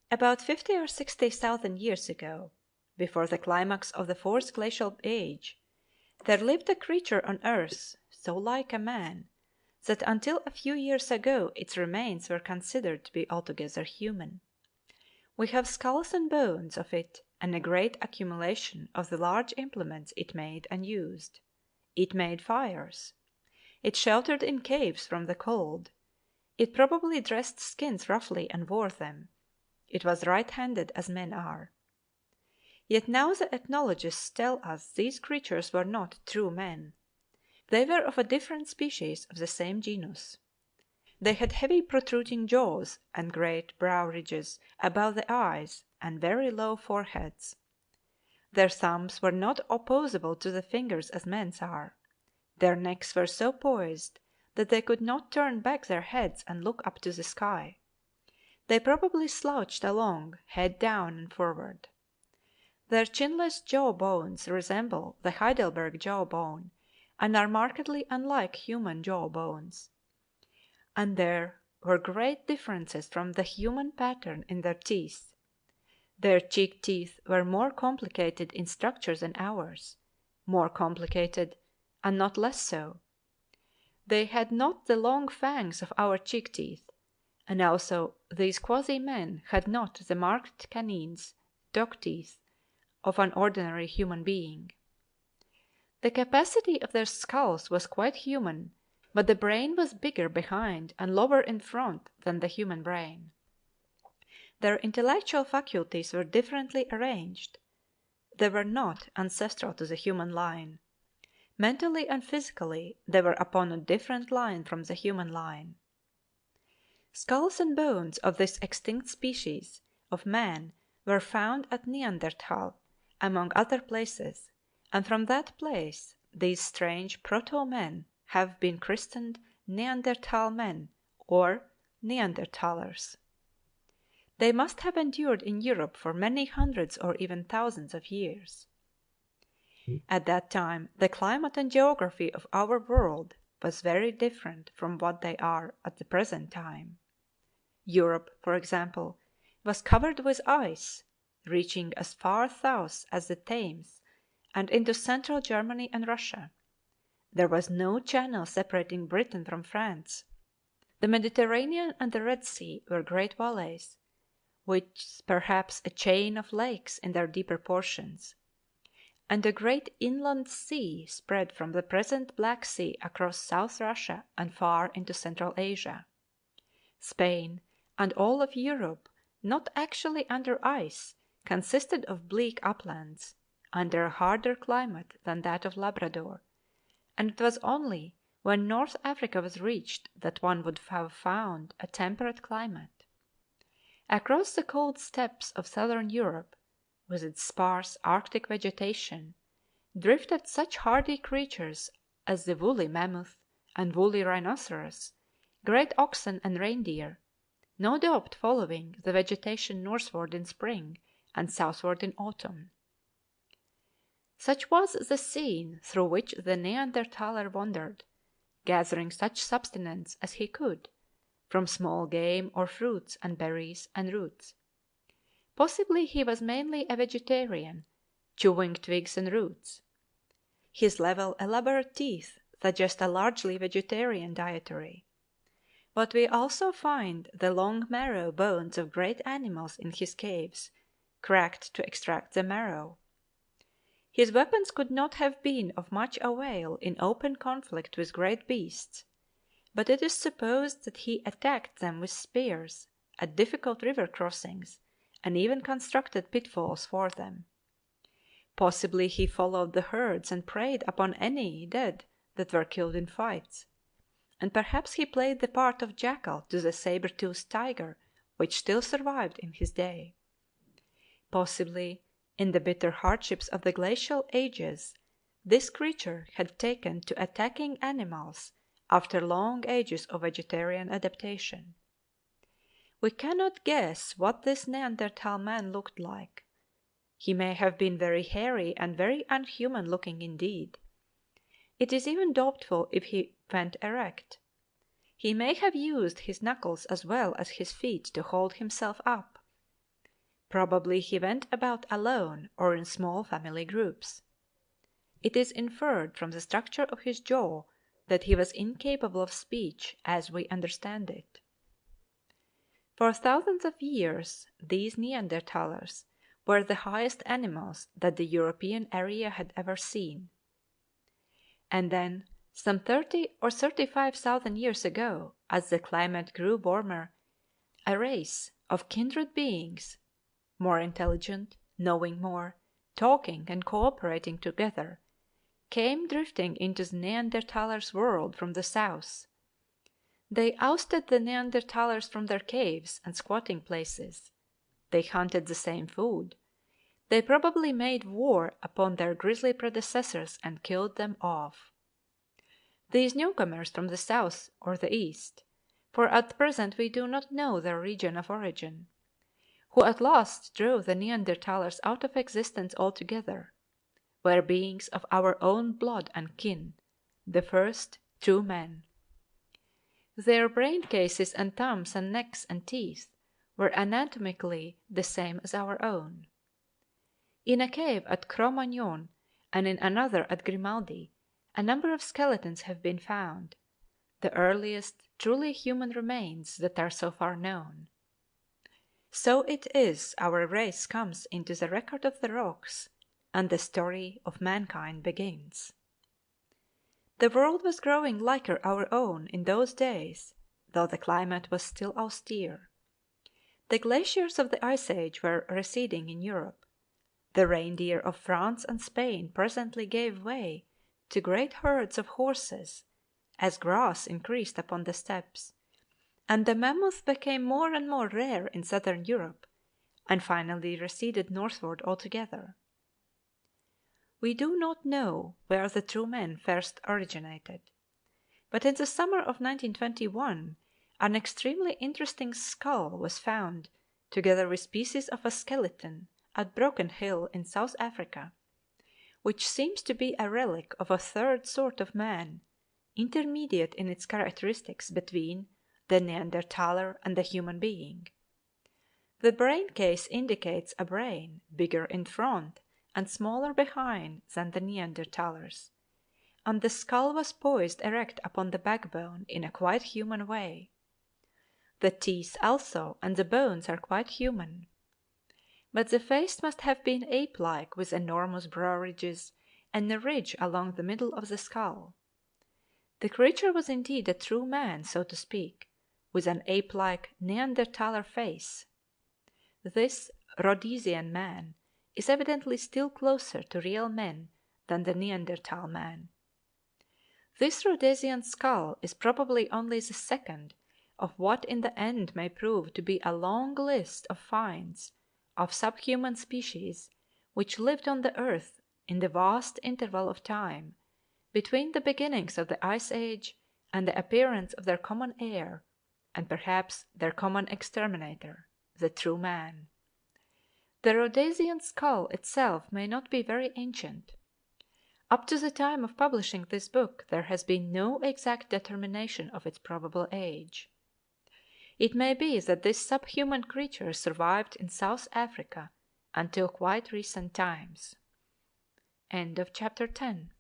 About 50 or 60,000 years ago, before the climax of the fourth glacial age, there lived a creature on earth so like a man that until a few years ago its remains were considered to be altogether human. We have skulls and bones of it and a great accumulation of the large implements it made and used. It made fires. It sheltered in caves from the cold. It probably dressed skins roughly and wore them. It was right-handed as men are. Yet now the ethnologists tell us these creatures were not true men. They were of a different species of the same genus. They had heavy protruding jaws and great brow ridges above the eyes and very low foreheads. Their thumbs were not opposable to the fingers as men's are. Their necks were so poised that they could not turn back their heads and look up to the sky. They probably slouched along, head down and forward. Their chinless jaw bones resemble the Heidelberg jaw bone and are markedly unlike human jaw bones. And there were great differences from the human pattern in their teeth. Their cheek teeth were more complicated in structure than ours, more complicated and not less so. They had not the long fangs of our cheek teeth, and also these quasi-men had not the marked canines, dog teeth, of an ordinary human being. The capacity of their skulls was quite human, but the brain was bigger behind and lower in front than the human brain. Their intellectual faculties were differently arranged. They were not ancestral to the human line. Mentally and physically they were upon a different line from the human line. Skulls and bones of this extinct species of man were found at Neanderthal, among other places, and from that place these strange proto-men have been christened Neanderthal men or Neanderthalers. They must have endured in Europe for many hundreds or even thousands of years. At that time the climate and geography of our world was very different from what they are at the present time. Europe, for example, was covered with ice, reaching as far south as the Thames and into central Germany and Russia. There was no channel separating Britain from France. The Mediterranean and the Red Sea were great valleys, with perhaps a chain of lakes in their deeper portions, and a great inland sea spread from the present Black Sea across South Russia and far into Central Asia. Spain and all of Europe, not actually under ice, consisted of bleak uplands, under a harder climate than that of Labrador, and it was only when North Africa was reached that one would have found a temperate climate. Across the cold steppes of southern Europe, with its sparse arctic vegetation, drifted such hardy creatures as the woolly mammoth and woolly rhinoceros, great oxen and reindeer, no doubt following the vegetation northward in spring and southward in autumn. Such was the scene through which the Neanderthaler wandered, gathering such subsistence as he could from small game or fruits and berries and roots. Possibly he was mainly a vegetarian, chewing twigs and roots. His level, elaborate teeth suggest a largely vegetarian dietary. But we also find the long marrow bones of great animals in his caves, cracked to extract the marrow. His weapons could not have been of much avail in open conflict with great beasts, but it is supposed that he attacked them with spears at difficult river crossings and even constructed pitfalls for them. Possibly he followed the herds and preyed upon any dead that were killed in fights, and perhaps he played the part of jackal to the saber-toothed tiger which still survived in his day. Possibly, in the bitter hardships of the glacial ages, this creature had taken to attacking animals after long ages of vegetarian adaptation. We cannot guess what this Neanderthal man looked like. He may have been very hairy and very unhuman looking indeed. It is even doubtful if he went erect. He may have used his knuckles as well as his feet to hold himself up. Probably he went about alone or in small family groups. It is inferred from the structure of his jaw that he was incapable of speech as we understand it. For thousands of years these Neanderthalers were the highest animals that the European area had ever seen. And then, some 30 or 35,000 years ago, as the climate grew warmer, a race of kindred beings, more intelligent, knowing more, talking and cooperating together, came drifting into the Neanderthalers' world from the south. They ousted the Neanderthalers from their caves and squatting places. They hunted the same food. They probably made war upon their grisly predecessors and killed them off. These newcomers from the south or the east, for at present we do not know their region of origin, who at last drove the Neanderthalers out of existence altogether, were beings of our own blood and kin, the first true men. Their brain cases and thumbs and necks and teeth were anatomically the same as our own. In a cave at Cro-Magnon and in another at Grimaldi, a number of skeletons have been found, the earliest truly human remains that are so far known. So it is our race comes into the record of the rocks, and the story of mankind begins. The world was growing liker our own in those days, though the climate was still austere. The glaciers of the Ice Age were receding in Europe. The reindeer of France and Spain presently gave way to great herds of horses as grass increased upon the steppes, and the mammoth became more and more rare in southern Europe, and finally receded northward altogether. We do not know where the true men first originated, but in the summer of 1921 an extremely interesting skull was found together with pieces of a skeleton at Broken Hill in South Africa, which seems to be a relic of a third sort of man, intermediate in its characteristics between the Neanderthaler and the human being. The brain case indicates a brain bigger in front and smaller behind than the Neanderthalers, and the skull was poised erect upon the backbone in a quite human way. The teeth also and the bones are quite human. But the face must have been ape-like with enormous brow ridges and a ridge along the middle of the skull. The creature was indeed a true man, so to speak, with an ape-like Neanderthaler face. This Rhodesian man is evidently still closer to real men than the Neanderthal man. This Rhodesian skull is probably only the second of what in the end may prove to be a long list of finds of subhuman species which lived on the earth in the vast interval of time between the beginnings of the Ice Age and the appearance of their common heir, and perhaps their common exterminator, the true man. The Rhodesian skull itself may not be very ancient. Up to the time of publishing this book there has been no exact determination of its probable age. It may be that this subhuman creature survived in South Africa until quite recent times. End of chapter 10.